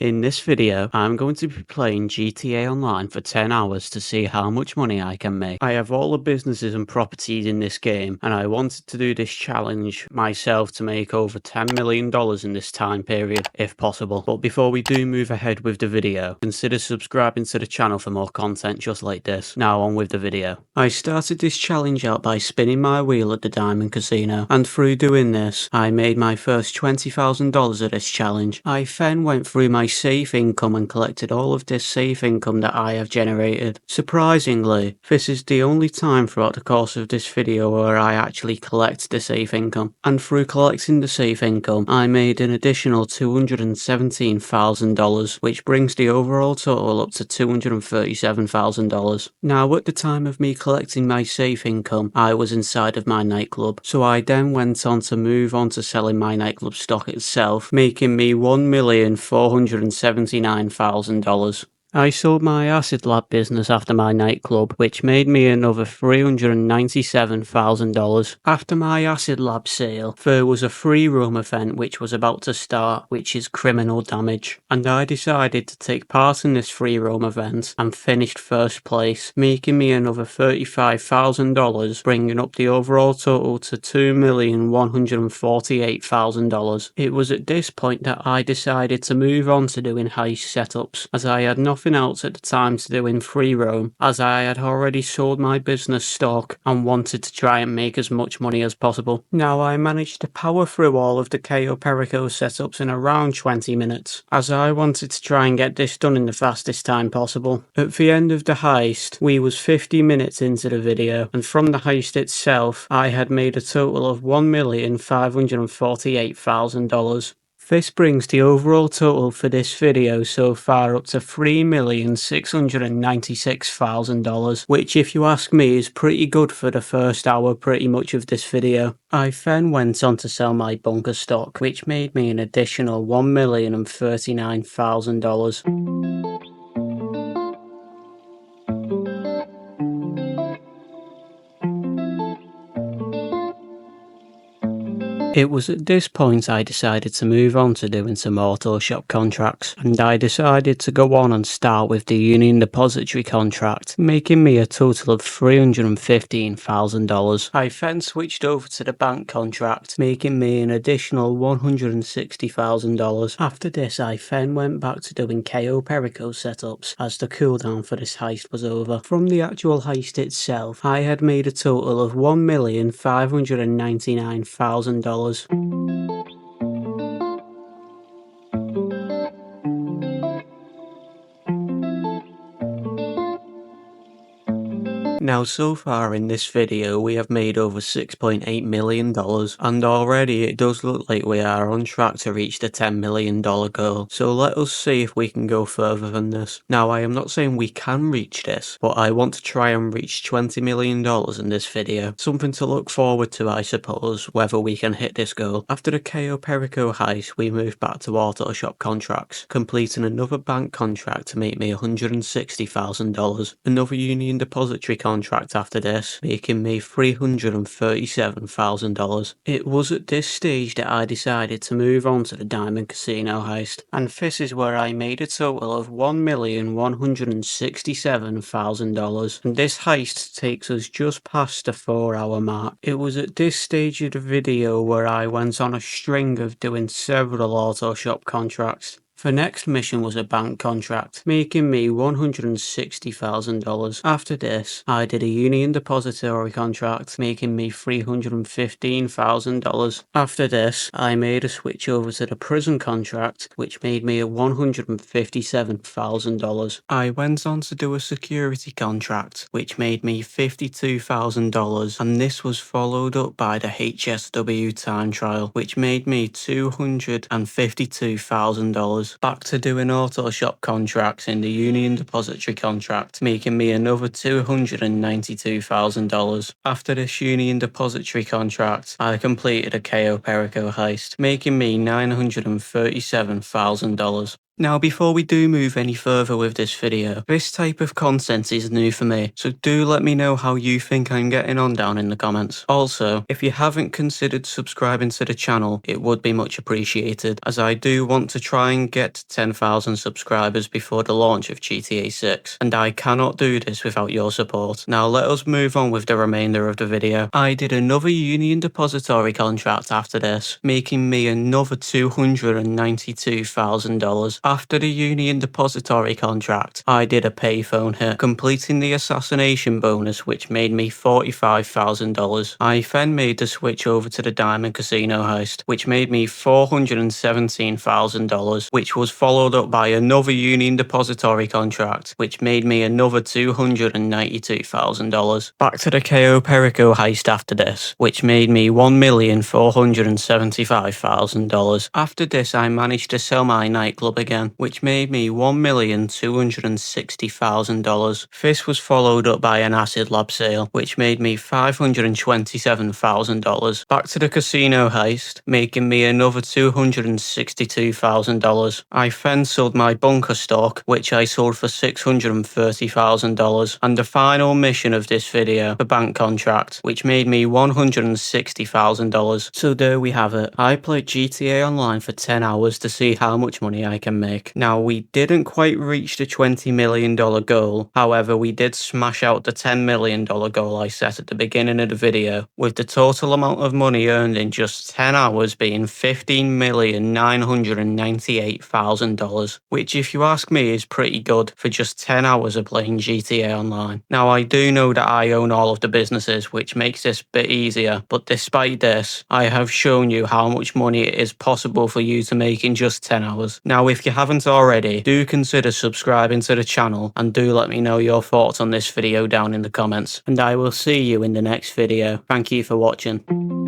In this video, I'm going to be playing GTA Online for 10 hours to see how much money I can make. I have all the businesses and properties in this game, and I wanted to do this challenge myself to make over $10 million in this time period, if possible. But before we do move ahead with the video, consider subscribing to the channel for more content just like this. Now on with the video. I started this challenge out by spinning my wheel at the Diamond Casino, and through doing this, I made my first $20,000 of this challenge. I then went through my safe income and collected all of this safe income that I have generated. Surprisingly, this is the only time throughout the course of this video where I actually collect the safe income. And through collecting the safe income, I made an additional $217,000, which brings the overall total up to $237,000. Now, at the time of me collecting my safe income, I was inside of my nightclub, so I then went on to move on to selling my nightclub stock itself, making me $1,479,000. I sold my acid lab business after my nightclub, which made me another $397,000. After my acid lab sale, there was a free roam event which was about to start, which is criminal damage, and I decided to take part in this free roam event and finished first place, making me another $35,000, bringing up the overall total to $2,148,000. It was at this point that I decided to move on to doing heist setups, as I had nothing else at the time to do in free roam, as I had already sold my business stock and wanted to try and make as much money as possible. Now, I managed to power through all of the KO Perico setups in around 20 minutes, as I wanted to try and get this done in the fastest time possible. At the end of the heist, we was 50 minutes into the video, and from the heist itself, I had made a total of $1,548,000. This brings the overall total for this video so far up to $3,696,000, which, if you ask me, is pretty good for the first hour pretty much of this video. I then went on to sell my bunker stock, which made me an additional $1,039,000. It was at this point I decided to move on to doing some auto shop contracts, and I decided to go on and start with the Union Depository contract, making me a total of $315,000. I then switched over to the bank contract, making me an additional $160,000. After this, I then went back to doing KO Perico setups, as the cooldown for this heist was over. From the actual heist itself, I had made a total of $1,599,000. Now, so far in this video, we have made over $6.8 million, and already it does look like we are on track to reach the $10 million goal. So let us see if we can go further than this. Now, I am not saying we can reach this, but I want to try and reach $20 million in this video. Something to look forward to, I suppose, whether we can hit this goal. After the KO Perico heist, we moved back to auto shop contracts, completing another bank contract to make me $160,000, another Union Depository contract after this, making me $337,000. It was at this stage that I decided to move on to the Diamond Casino heist, and this is where I made a total of $1,167,000, and this heist takes us just past the 4-hour mark. It was at this stage of the video where I went on a string of doing several auto shop contracts. The next mission was a bank contract, making me $160,000. After this, I did a Union Depository contract, making me $315,000. After this, I made a switch over to the prison contract, which made me $157,000. I went on to do a security contract, which made me $52,000, and this was followed up by the HSW time trial, which made me $252,000. Back to doing auto shop contracts in the Union Depository contract, making me another $292,000. After this Union Depository contract, I completed a KO Perico heist, making me $937,000. Now, before we do move any further with this video, this type of content is new for me, so do let me know how you think I'm getting on down in the comments. Also, if you haven't considered subscribing to the channel, it would be much appreciated, as I do want to try and get to 10,000 subscribers before the launch of GTA 6, and I cannot do this without your support. Now let us move on with the remainder of the video. I did another Union Depository contract after this, making me another $292,000. After the Union Depository contract, I did a payphone hit, completing the assassination bonus, which made me $45,000. I then made the switch over to the Diamond Casino heist, which made me $417,000, which was followed up by another Union Depository contract, which made me another $292,000. Back to the KO Perico heist after this, which made me $1,475,000. After this, I managed to sell my nightclub again, which made me $1,260,000. This was followed up by an acid lab sale, which made me $527,000. Back to the casino heist, making me another $262,000. I then sold my bunker stock, which I sold for $630,000. And the final mission of this video, the bank contract, which made me $160,000. So there we have it. I played GTA Online for 10 hours to see how much money I can make. Now, we didn't quite reach the $20 million goal. However, we did smash out the $10 million goal I set at the beginning of the video, with the total amount of money earned in just 10 hours being $15,998,000, which, if you ask me, is pretty good for just 10 hours of playing GTA Online. Now, I do know that I own all of the businesses, which makes this a bit easier, but despite this, I have shown you how much money it is possible for you to make in just 10 hours. Now, if you haven't already, do consider subscribing to the channel, and do let me know your thoughts on this video down in the comments, and I will see you in the next video. Thank you for watching.